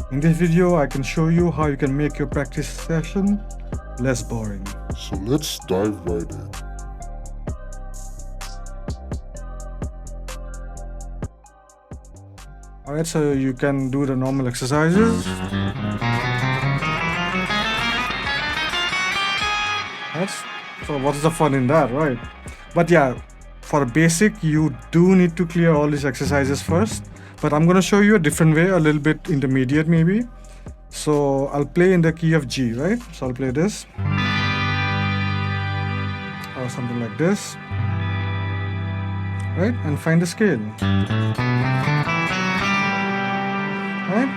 In this video, I can show you how you can make your practice session less boring. So let's dive right in. Alright, so you can do the normal exercises. So what's the fun in that, right? But yeah, for a basic, you do need to clear all these exercises first. But I'm gonna show you a different way, a little bit intermediate maybe. So I'll play in the key of G, right? So I'll play this. Or something like this. Right? And find the scale. Right?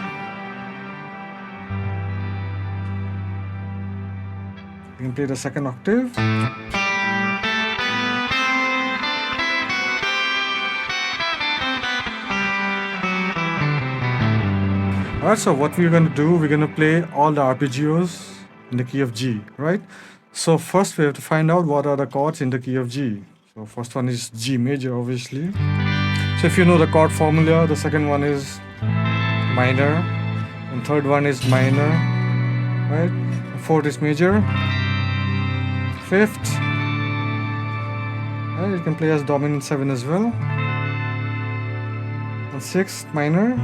You can play the second octave. Alright, so what we're going to do, we're going to play all the arpeggios in the key of G, right? So first we have to find out what are the chords in the key of G. So first one is G major, obviously. So if you know the chord formula, the second one is minor, and third one is minor, right? The fourth is major, fifth, right? You can play as dominant 7 as well, and sixth minor,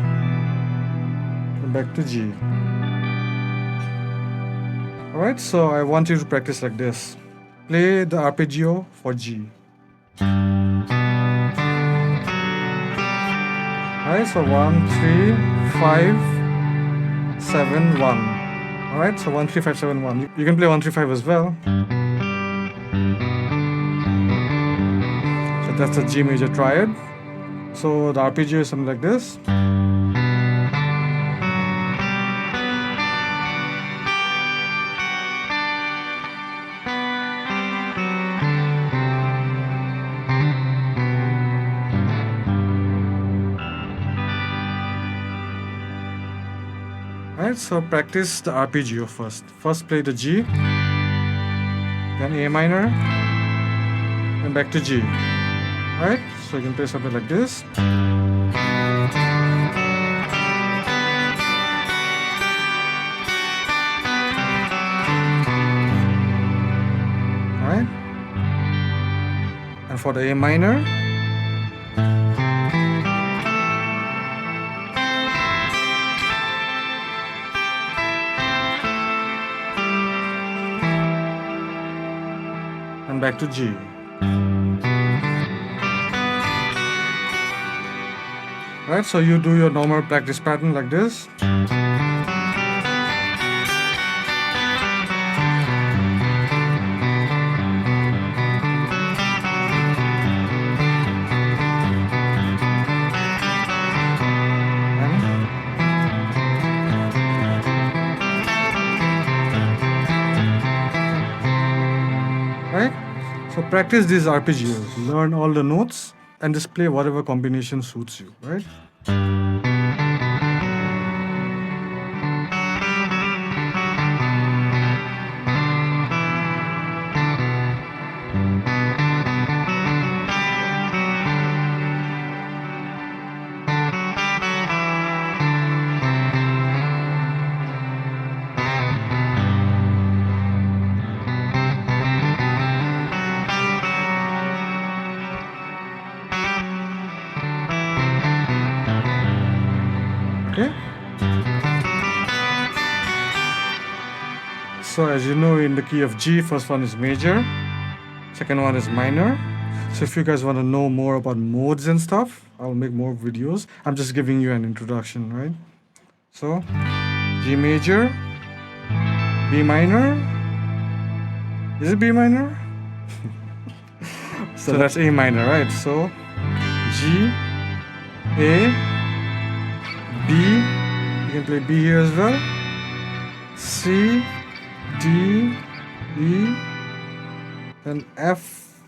and back to G. Alright, so I want you to practice like this. Play the arpeggio for G. Alright, so 1, 3, 5, 7, 1. Alright, so 1, 3, 5, 7, 1. You can play 1, 3, 5 as well. So that's the G major triad. So the arpeggio is something like this. Alright, so practice the arpeggio first. First play the G, then A minor, and back to G. Alright, so you can play something like this. Alright, and for the A minor, and back to G. Right, so you do your normal practice pattern like this. Right? So practice these arpeggios, learn all the notes, and just play whatever combination suits you, right? Okay. So as you know, in the key of G, first one is major, second one is minor. So if you guys want to know more about modes and stuff, I'll make more videos. I'm just giving you an introduction, right? So G major, B minor. Is it B minor? So that's A minor, right? So G, A, B, you can play B here as well, C, D, E, then F.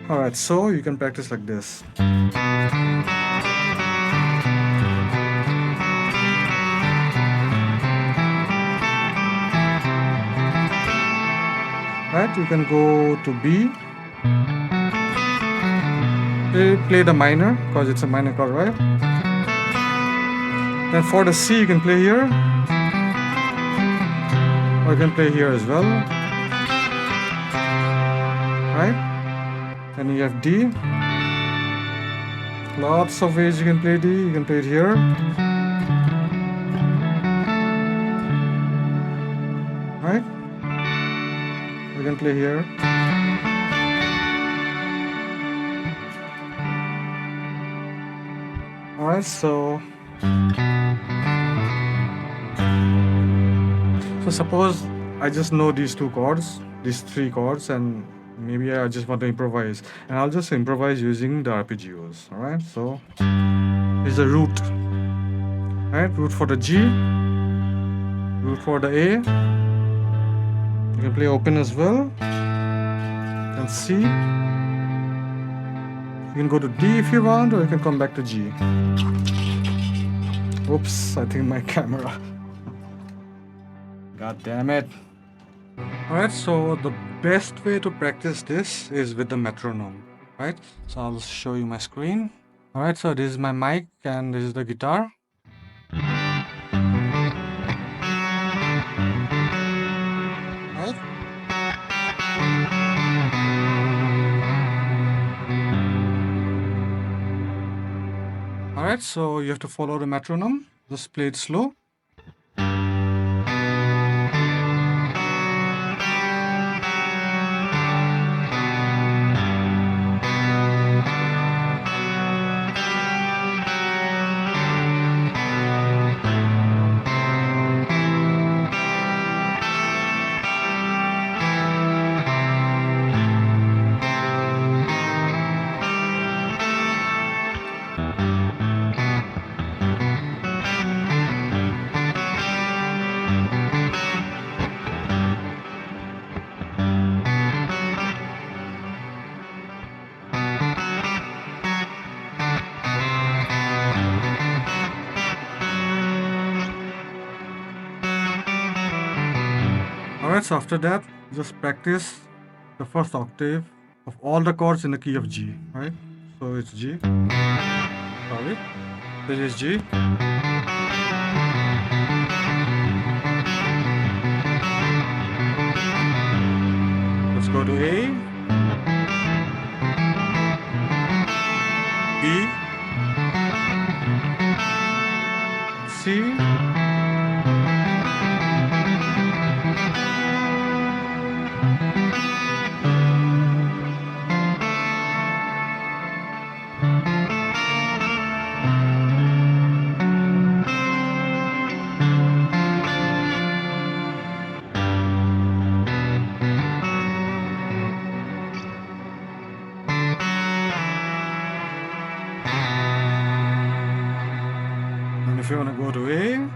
Alright, so you can practice like this. Right, you can go to B, play play the minor because it's a minor chord, right? Then for the C, you can play here, or you can play here as well, right? Then you have D. Lots of ways you can play D. You can play it here, right? You can play here. Alright, so suppose I just know these two chords, these three chords, and maybe I just want to improvise, and I'll just improvise using the arpeggios. Alright, so here's a root, right? Root for the G, root for the A. You can play open as well, and C. You can go to D if you want, or you can come back to G. Oops, I think my camera. God damn it. Alright, so the best way to practice this is with the metronome, right? So I'll show you my screen. Alright, so this is my mic and this is the guitar. Right? Alright, so you have to follow the metronome. Just play it slow. Alright, so after that, just practice the first octave of all the chords in the key of G, right? So it's G. Sorry. This is G. Let's go to A. B. C. And if you want to go to A,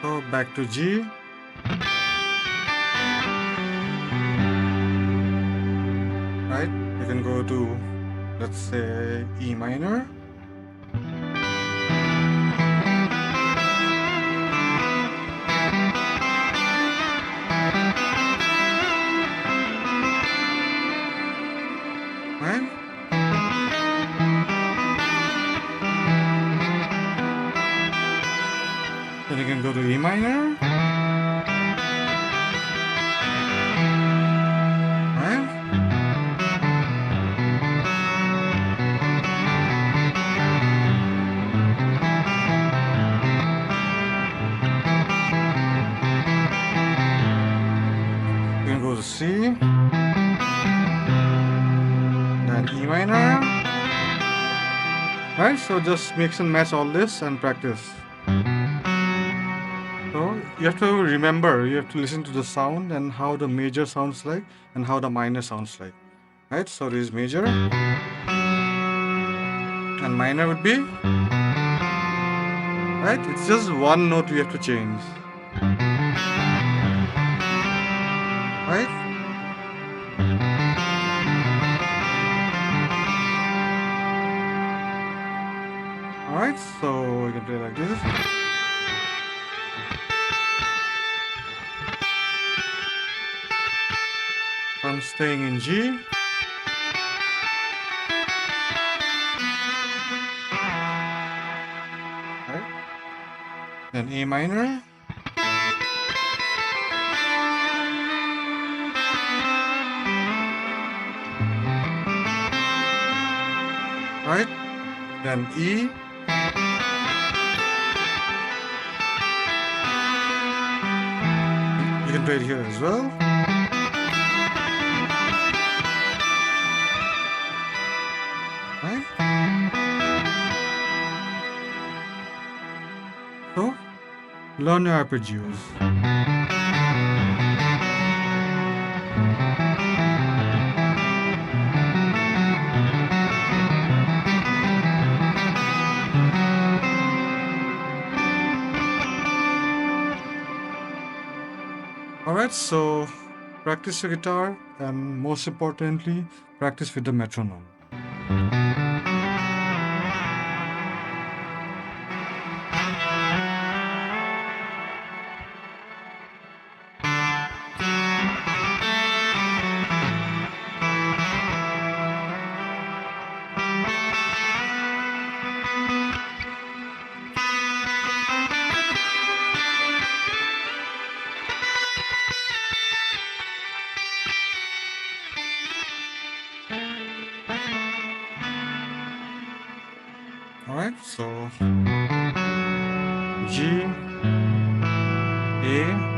so back to G, right? You can go to, let's say, E minor. Right? Then you can go to E minor. Right? You can go to C. Then E minor. Right? So just mix and match all this and practice. So you have to remember, you have to listen to the sound and how the major sounds like and how the minor sounds like. Right? So this is major. And minor would be, right? It's just one note we have to change. Right? Alright? Alright, so we can play like this. I'm staying in G. Right? Then A minor. Right? Then E. You can play it here as well. Right? So, learn your arpeggios. Alright, so practice your guitar and most importantly, practice with the metronome. Alright, so G, A,